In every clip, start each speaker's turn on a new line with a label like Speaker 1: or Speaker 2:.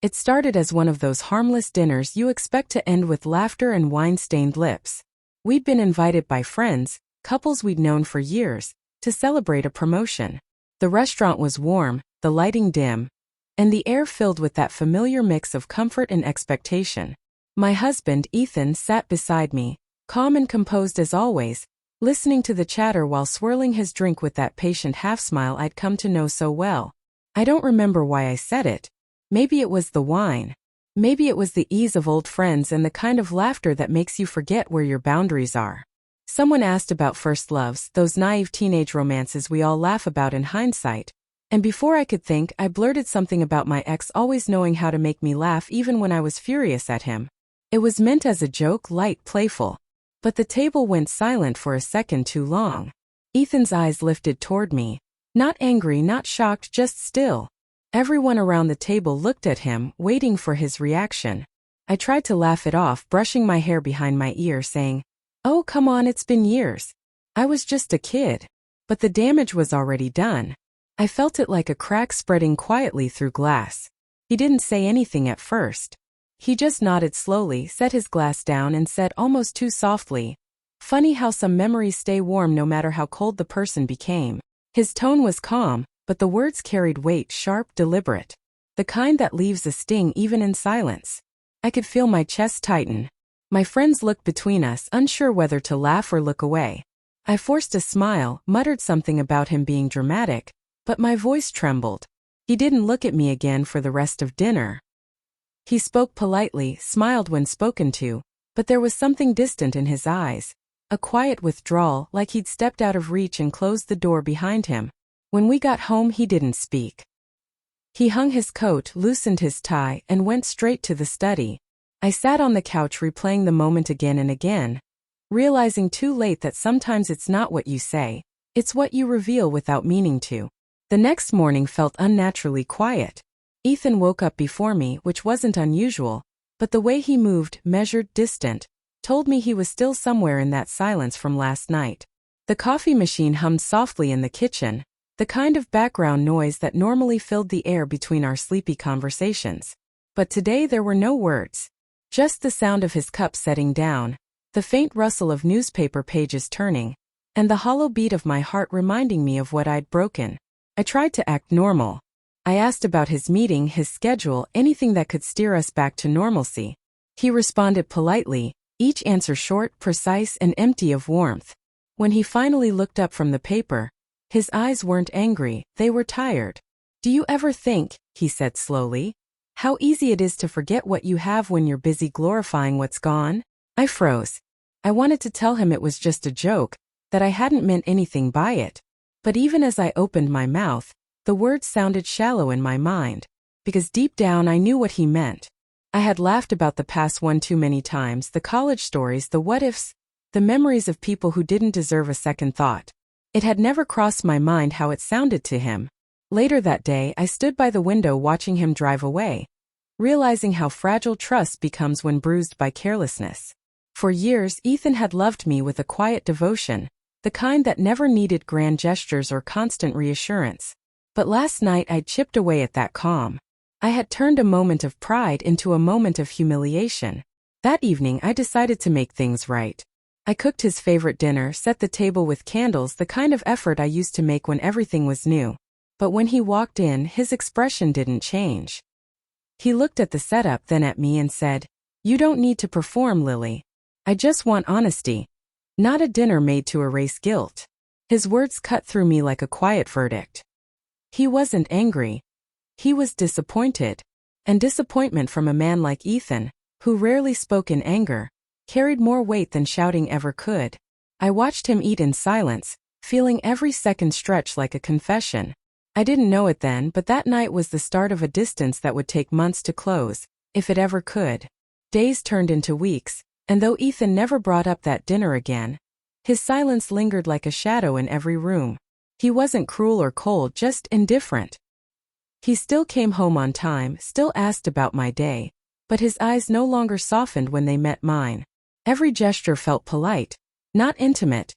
Speaker 1: It started as one of those harmless dinners you expect to end with laughter and wine-stained lips. We'd been invited by friends, couples we'd known for years, to celebrate a promotion. The restaurant was warm, the lighting dim, and the air filled with that familiar mix of comfort and expectation. My husband, Ethan, sat beside me, calm and composed as always, listening to the chatter while swirling his drink with that patient half-smile I'd come to know so well. I don't remember why I said it. Maybe it was the wine. Maybe it was the ease of old friends and the kind of laughter that makes you forget where your boundaries are. Someone asked about first loves, those naive teenage romances we all laugh about in hindsight. And before I could think, I blurted something about my ex always knowing how to make me laugh even when I was furious at him. It was meant as a joke, light, playful. But the table went silent for a second too long. Ethan's eyes lifted toward me. Not angry, not shocked, just still. Everyone around the table looked at him, waiting for his reaction. I tried to laugh it off, brushing my hair behind my ear, saying, "Oh, come on, it's been years. I was just a kid." But the damage was already done. I felt it like a crack spreading quietly through glass. He didn't say anything at first. He just nodded slowly, set his glass down and said almost too softly, "Funny how some memories stay warm no matter how cold the person became." His tone was calm, but the words carried weight, sharp, deliberate. The kind that leaves a sting even in silence. I could feel my chest tighten. My friends looked between us, unsure whether to laugh or look away. I forced a smile, muttered something about him being dramatic, but my voice trembled. He didn't look at me again for the rest of dinner. He spoke politely, smiled when spoken to, but there was something distant in his eyes. A quiet withdrawal, like he'd stepped out of reach and closed the door behind him. When we got home, he didn't speak. He hung his coat, loosened his tie, and went straight to the study. I sat on the couch replaying the moment again and again, realizing too late that sometimes it's not what you say, it's what you reveal without meaning to. The next morning felt unnaturally quiet. Ethan woke up before me, which wasn't unusual, but the way he moved, measured, distant, told me he was still somewhere in that silence from last night. The coffee machine hummed softly in the kitchen, the kind of background noise that normally filled the air between our sleepy conversations. But today there were no words. Just the sound of his cup setting down, the faint rustle of newspaper pages turning, and the hollow beat of my heart reminding me of what I'd broken. I tried to act normal. I asked about his meeting, his schedule, anything that could steer us back to normalcy. He responded politely, each answer short, precise, and empty of warmth. When he finally looked up from the paper, his eyes weren't angry, they were tired. "Do you ever think," he said slowly, "how easy it is to forget what you have when you're busy glorifying what's gone?" I froze. I wanted to tell him it was just a joke, that I hadn't meant anything by it. But even as I opened my mouth, the words sounded shallow in my mind, because deep down I knew what he meant. I had laughed about the past one too many times, the college stories, the what-ifs, the memories of people who didn't deserve a second thought. It had never crossed my mind how it sounded to him. Later that day, I stood by the window watching him drive away, realizing how fragile trust becomes when bruised by carelessness. For years, Ethan had loved me with a quiet devotion, the kind that never needed grand gestures or constant reassurance. But last night I'd chipped away at that calm. I had turned a moment of pride into a moment of humiliation. That evening I decided to make things right. I cooked his favorite dinner, set the table with candles, the kind of effort I used to make when everything was new. But when he walked in, his expression didn't change. He looked at the setup, then at me and said, "You don't need to perform, Lily. I just want honesty. Not a dinner made to erase guilt." His words cut through me like a quiet verdict. He wasn't angry. He was disappointed. And disappointment from a man like Ethan, who rarely spoke in anger, carried more weight than shouting ever could. I watched him eat in silence, feeling every second stretch like a confession. I didn't know it then, but that night was the start of a distance that would take months to close, if it ever could. Days turned into weeks, and though Ethan never brought up that dinner again, his silence lingered like a shadow in every room. He wasn't cruel or cold, just indifferent. He still came home on time, still asked about my day, but his eyes no longer softened when they met mine. Every gesture felt polite, not intimate,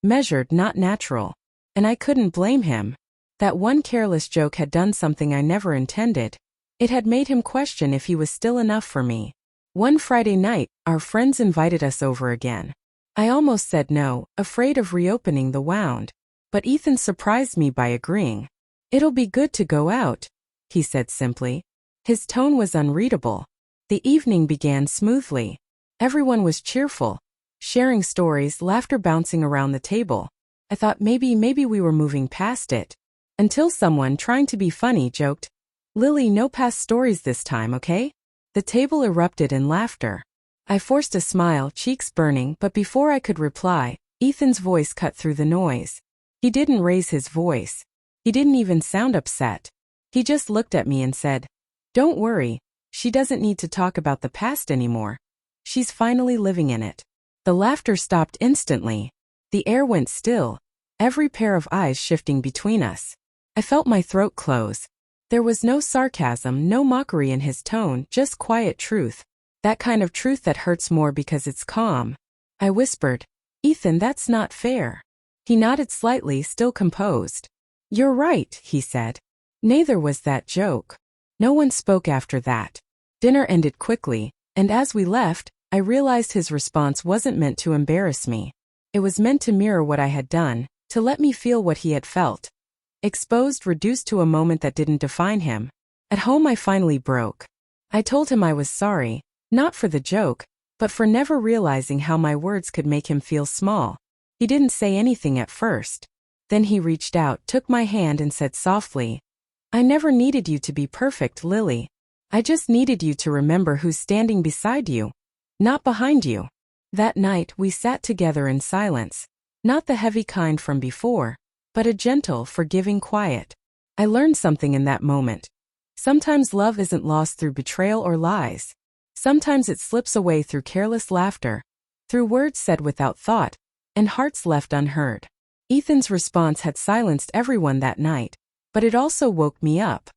Speaker 1: measured, not natural. And I couldn't blame him. That one careless joke had done something I never intended. It had made him question if he was still enough for me. One Friday night, our friends invited us over again. I almost said no, afraid of reopening the wound. But Ethan surprised me by agreeing. "It'll be good to go out," he said simply. His tone was unreadable. The evening began smoothly. Everyone was cheerful, sharing stories, laughter bouncing around the table. I thought maybe we were moving past it. Until someone, trying to be funny, joked, "Lily, no past stories this time, okay?" The table erupted in laughter. I forced a smile, cheeks burning, but before I could reply, Ethan's voice cut through the noise. He didn't raise his voice. He didn't even sound upset. He just looked at me and said, "Don't worry, she doesn't need to talk about the past anymore. She's finally living in it." The laughter stopped instantly. The air went still, every pair of eyes shifting between us. I felt my throat close. There was no sarcasm, no mockery in his tone, just quiet truth. That kind of truth that hurts more because it's calm. I whispered, "Ethan, that's not fair." He nodded slightly, still composed. "You're right," he said. Neither was that joke. No one spoke after that. Dinner ended quickly, and as we left, I realized his response wasn't meant to embarrass me. It was meant to mirror what I had done, to let me feel what he had felt. Exposed, reduced to a moment that didn't define him. At home I finally broke. I told him I was sorry, not for the joke, but for never realizing how my words could make him feel small. He didn't say anything at first. Then he reached out, took my hand and said softly, "I never needed you to be perfect, Lily. I just needed you to remember who's standing beside you, not behind you." That night we sat together in silence, not the heavy kind from before, but a gentle, forgiving quiet. I learned something in that moment. Sometimes love isn't lost through betrayal or lies. Sometimes it slips away through careless laughter, through words said without thought, and hearts left unheard. Ethan's response had silenced everyone that night, but it also woke me up.